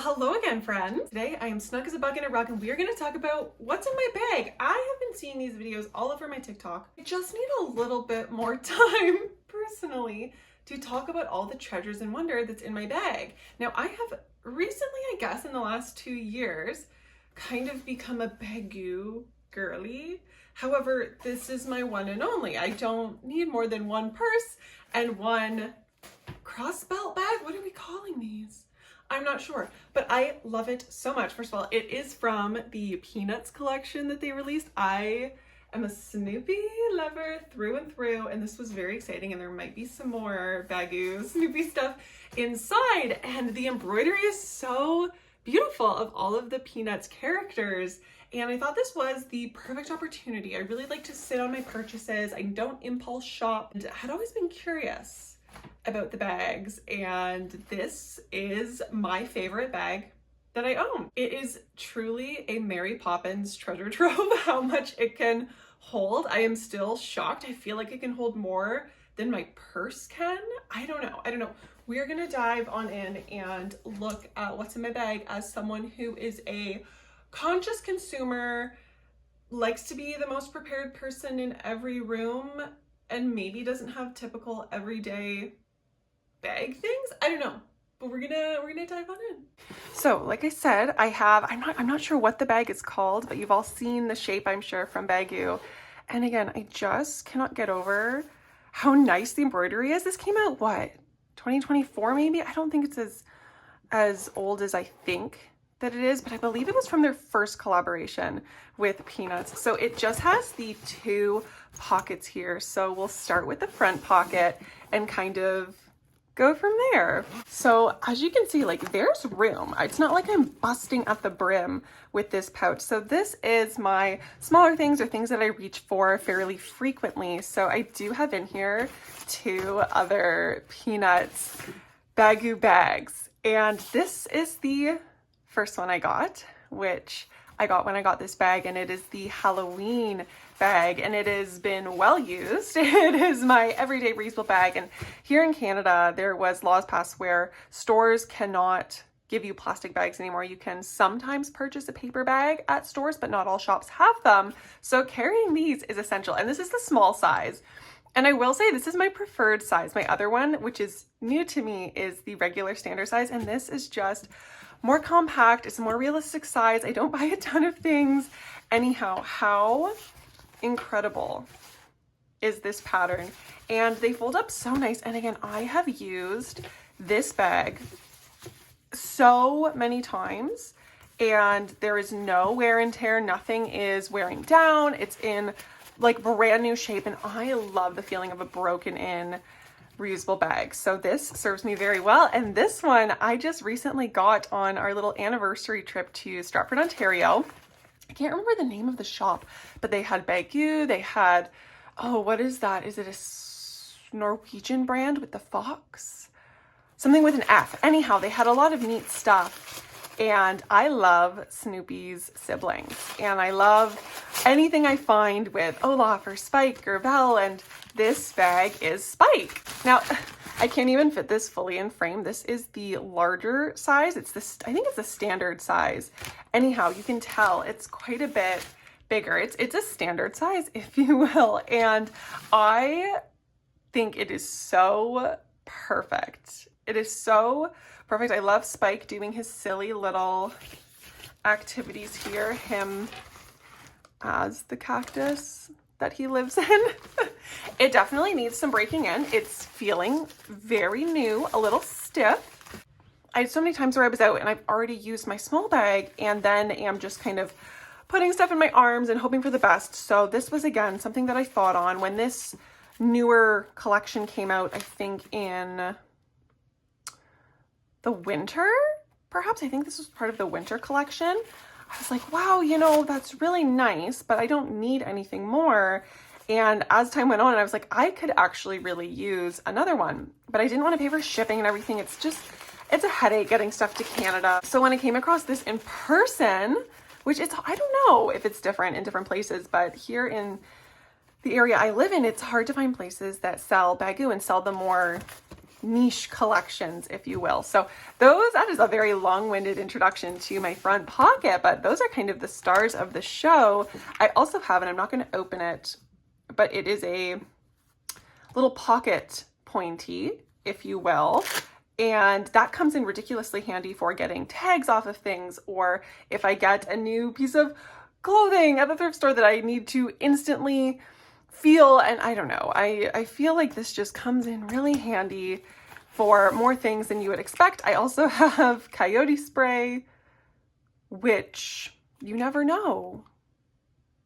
Hello again, friends. Today I am snug as a bug in a rug and we are going to talk about what's in my bag. I have been seeing these videos all over my TikTok. I just need a little bit more time, personally, to talk about all the treasures and wonder that's in my bag. Now, I have recently, I guess in the last 2 years, kind of become a baggu girly. However, this is my one and only. I don't need more than one purse and one crossbelt bag. What are we calling these? I'm not sure, but I love it so much. First of all, it is from the Peanuts collection that they released. I am a Snoopy lover through and through, and this was very exciting, and there might be some more baggu Snoopy stuff inside, and the embroidery is so beautiful of all of the Peanuts characters, and I thought this was the perfect opportunity. I really like to sit on my purchases. I don't impulse shop, and I had always been curious about the bags, and this is my favorite bag that I own. It is truly a Mary Poppins treasure trove, how much it can hold. I am still shocked. I feel like it can hold more than my purse can. I don't know. We're gonna dive on in and look at what's in my bag as someone who is a conscious consumer, likes to be the most prepared person in every room, and maybe doesn't have typical everyday bag things. I don't know, but we're gonna dive on in. So like I said, I'm not sure what the bag is called, but you've all seen the shape, I'm sure, from baggu. And again, I just cannot get over how nice the embroidery is. This came out, what, 2024 maybe? I don't think it's as old as I think that it is, but I believe it was from their first collaboration with Peanuts. So it just has the 2 pockets here. So we'll start with the front pocket and kind of go from there. So as you can see, like, there's room. It's not like I'm busting at the brim with this pouch. So this is my smaller things or things that I reach for fairly frequently. So I do have in here 2 other Peanuts baggu bags. And this is the first one I got, which I got when I got this bag, and it is the Halloween bag, and it has been well used. It is my everyday reusable bag, and here in Canada there was laws passed where stores cannot give you plastic bags anymore. You can sometimes purchase a paper bag at stores, but not all shops have them, so carrying these is essential. And this is the small size, and I will say this is my preferred size. My other one, which is new to me, is the regular standard size, and this is just more compact. It's a more realistic size. I don't buy a ton of things. Anyhow, how incredible is this pattern? And they fold up so nice. And again, I have used this bag so many times, and there is no wear and tear. Nothing is wearing down. It's in like brand new shape, and I love the feeling of a broken in reusable bag. So this serves me very well. And this one I just recently got on our little anniversary trip to Stratford, Ontario. I can't remember the name of the shop, but they had baggu. They had, oh, what is that? Is it a Norwegian brand with the fox? Something with an F. Anyhow, they had a lot of neat stuff. And I love Snoopy's siblings, and I love anything I find with Olaf or Spike or Belle, and this bag is Spike. Now, I can't even fit this fully in frame. This is the larger size. It's this, I think it's the standard size. Anyhow, you can tell it's quite a bit bigger. It's a standard size, if you will, and I think it is so perfect. It is so perfect. I love Spike doing his silly little activities here, him as the cactus that he lives in. It definitely needs some breaking in. It's feeling very new, a little stiff. I had so many times where I was out and I've already used my small bag and then am just kind of putting stuff in my arms and hoping for the best. So this was, again, something that I thought on when this newer collection came out, I think in the winter, perhaps. I think this was part of the winter collection. I was like, wow, you know, that's really nice, but I don't need anything more. And as time went on, I was like, I could actually really use another one, but I didn't want to pay for shipping and everything. It's a headache getting stuff to Canada. So when I came across this in person, which I don't know if it's different in different places, but here in the area I live in, it's hard to find places that sell baggu and sell the more niche collections, if you will. So that is a very long-winded introduction to my front pocket, but those are kind of the stars of the show. I also have, and I'm not going to open it, but it is a little pocket pointy, if you will. And that comes in ridiculously handy for getting tags off of things, or if I get a new piece of clothing at the thrift store that I need to instantly feel, and I don't know, I feel like this just comes in really handy for more things than you would expect. I also have coyote spray, which you never know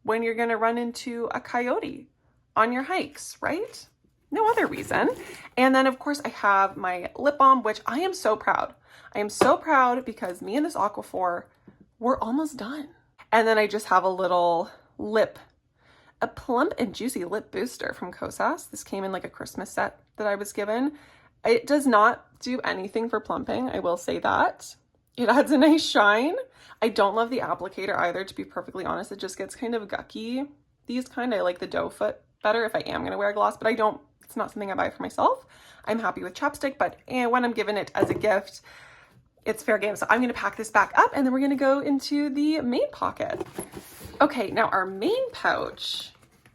when you're going to run into a coyote on your hikes, right? No other reason. And then of course I have my lip balm, which I am so proud. I am so proud because me and this Aquaphor, we're almost done. And then I just have a little a plump and juicy lip booster from Kosas. This came in like a Christmas set that I was given. It does not do anything for plumping, I will say that. It adds a nice shine. I don't love the applicator either, to be perfectly honest. It just gets kind of gucky. I like the doe foot better if I am going to wear gloss, but it's not something I buy for myself. I'm happy with chapstick, but when I'm given it as a gift, it's fair game. So I'm going to pack this back up and then we're going to go into the main pocket. Okay, now our main pouch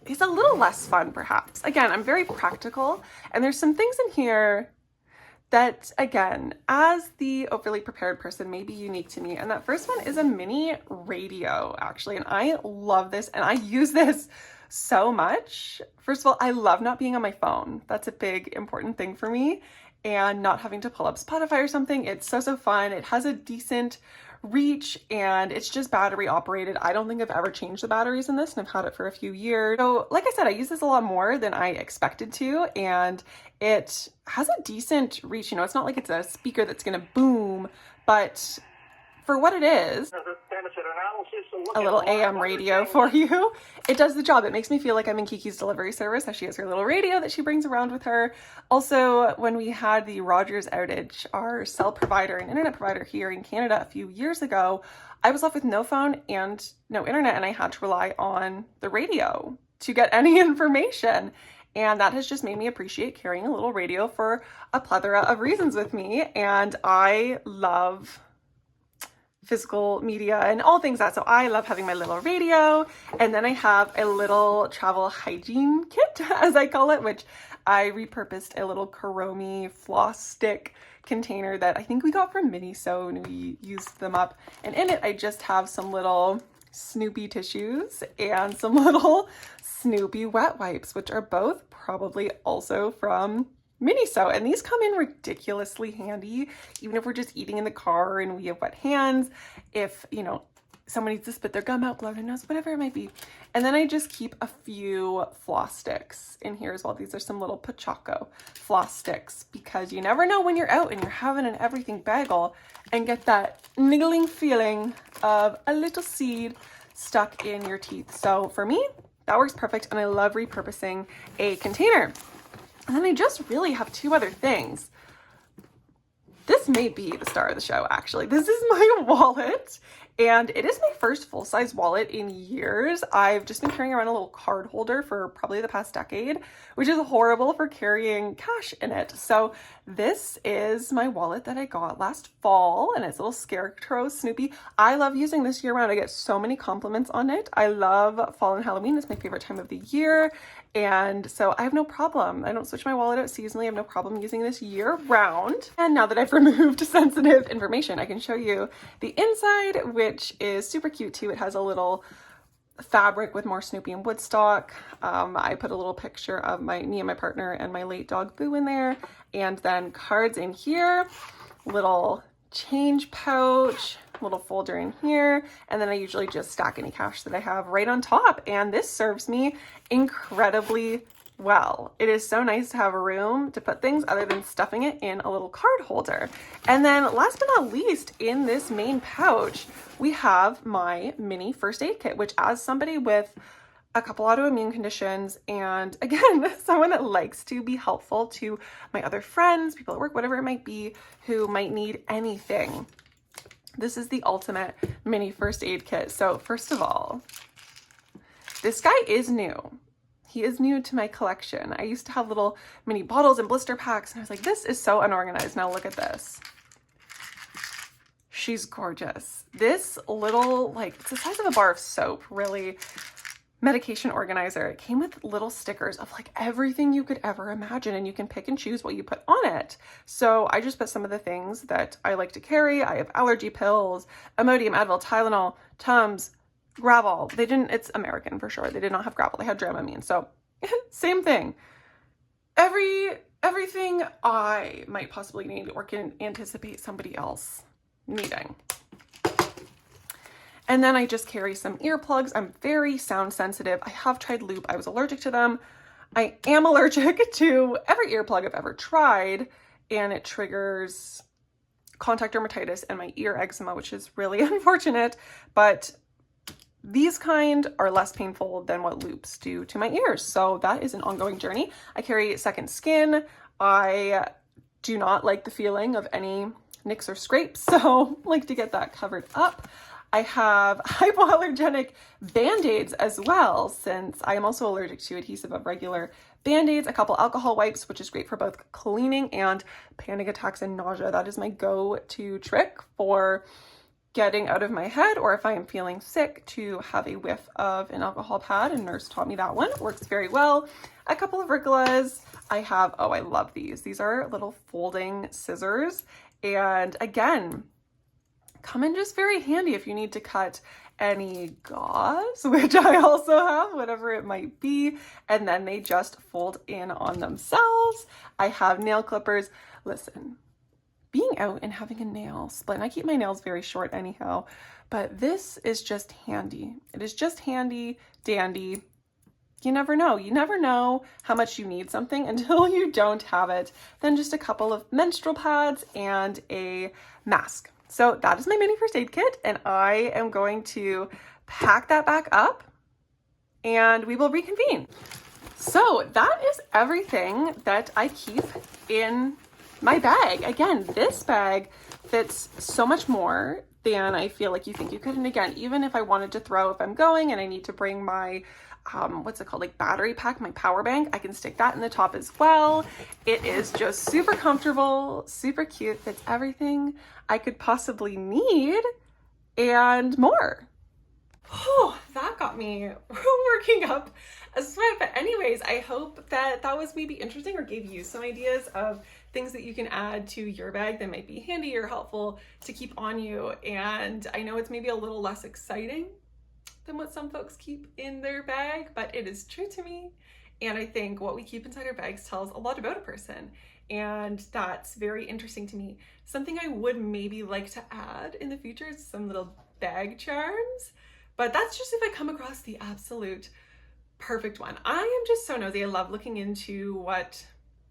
is a little less fun, perhaps. Again, I'm very practical, and there's some things in here that, again, as the overly prepared person, may be unique to me. And that first one is a mini radio, actually, and I love this, and I use this so much. First of all, I love not being on my phone. That's a big, important thing for me, and not having to pull up Spotify or something. It's so fun. It has a decent reach, and it's just battery operated. I don't think I've ever changed the batteries in this, and I've had it for a few years. So like I said, I use this a lot more than I expected to, and it has a decent reach. It's not like it's a speaker that's gonna boom, but for what it is, a little AM radio for you, it does the job. It makes me feel like I'm in Kiki's delivery service, as she has her little radio that she brings around with her. Also, when we had the Rogers outage, our cell provider and internet provider here in Canada a few years ago, I was left with no phone and no internet, and I had to rely on the radio to get any information. And that has just made me appreciate carrying a little radio for a plethora of reasons with me. And I love physical media and all things that. So I love having my little radio. And then I have a little travel hygiene kit, as I call it, which I repurposed a little Kuromi floss stick container that I think we got from Miniso, and we used them up. And in it, I just have some little Snoopy tissues and some little Snoopy wet wipes, which are both probably also from Miniso, and these come in ridiculously handy, even if we're just eating in the car and we have wet hands, if someone needs to spit their gum out, blow their nose, whatever it might be. And then I just keep a few floss sticks in here as well. These are some little Pachaco floss sticks, because you never know when you're out and you're having an everything bagel and get that niggling feeling of a little seed stuck in your teeth. So for me, that works perfect, and I love repurposing a container. And then I just really have two other things. This may be the star of the show, actually. This is my wallet, and it is my first full-size wallet in years. I've just been carrying around a little card holder for probably the past decade, which is horrible for carrying cash in it. So this is my wallet that I got last fall, and it's a little scarecrow Snoopy. I love using this year round. I get so many compliments on it. I love fall and Halloween. It's my favorite time of the year. And so I have no problem. I don't switch my wallet out seasonally. I have no problem using this year round. And now that I've removed sensitive information, I can show you the inside, which is super cute too. It has a little fabric with more Snoopy and Woodstock. I put a little picture of me and my partner and my late dog Boo in there. And then cards in here, little change pouch, little folder in here, and then I usually just stack any cash that I have right on top, and this serves me incredibly well. It is so nice to have a room to put things other than stuffing it in a little card holder. And then last but not least, in this main pouch, we have my mini first aid kit, which, as somebody with a couple autoimmune conditions, and again, someone that likes to be helpful to my other friends, people at work, whatever it might be, who might need anything, this is the ultimate mini first aid kit. So first of all, this guy is new. He is new to my collection. I used to have little mini bottles and blister packs, and I was like, this is so unorganized. Now look at this. She's gorgeous. This little, like, it's the size of a bar of soap, really, medication organizer. It came with little stickers of like everything you could ever imagine, and you can pick and choose what you put on it. So I just put some of the things that I like to carry. I have allergy pills, Imodium, Advil, Tylenol, Tums, Gravol. They didn't, it's American for sure. They did not have Gravol. They had Dramamine. So same thing. Everything I might possibly need or can anticipate somebody else needing. And then I just carry some earplugs. I'm very sound sensitive. I have tried loop. I was allergic to them. I am allergic to every earplug I've ever tried, and it triggers contact dermatitis and my ear eczema, which is really unfortunate, but these kind are less painful than what loops do to my ears. So that is an ongoing journey. I carry second skin. I do not like the feeling of any nicks or scrapes, so I like to get that covered up. I have hypoallergenic Band-Aids as well, since I am also allergic to adhesive of regular Band-Aids, a couple alcohol wipes, which is great for both cleaning and panic attacks and nausea. That is my go-to trick for getting out of my head, or if I am feeling sick, to have a whiff of an alcohol pad, and nurse taught me that one. It works very well. A couple of Ricolas. I have, oh, I love these. These are little folding scissors, and again, come in just very handy if you need to cut any gauze, which I also have, whatever it might be, and then they just fold in on themselves. I have nail clippers. Listen, being out and having a nail split, and I keep my nails very short anyhow, but this is just handy. It is just handy dandy. You never know. You never know how much you need something until you don't have it. Then just a couple of menstrual pads and a mask. So that is my mini first aid kit, and I am going to pack that back up and we will reconvene. So that is everything that I keep in my bag. Again, this bag fits so much more than I feel like you think you could. And again, even if I wanted to throw, if I'm going and I need to bring my what's it called, like battery pack, my power bank, I can stick that in the top as well. It is just super comfortable, super cute, fits everything I could possibly need and more. Oh, that got me working up a sweat. But anyways, I hope that that was maybe interesting or gave you some ideas of things that you can add to your bag that might be handy or helpful to keep on you. And I know it's maybe a little less exciting than what some folks keep in their bag, but it is true to me. And I think what we keep inside our bags tells a lot about a person. And that's very interesting to me. Something I would maybe like to add in the future is some little bag charms, but that's just if I come across the absolute perfect one. I am just so nosy. I love looking into what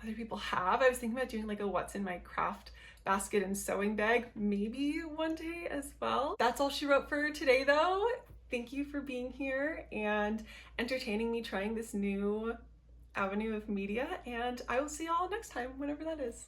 other people have. I was thinking about doing like a what's in my craft basket and sewing bag maybe one day as well. That's all she wrote for today though. Thank you for being here and entertaining me trying this new avenue of media, and I will see y'all next time, whenever that is.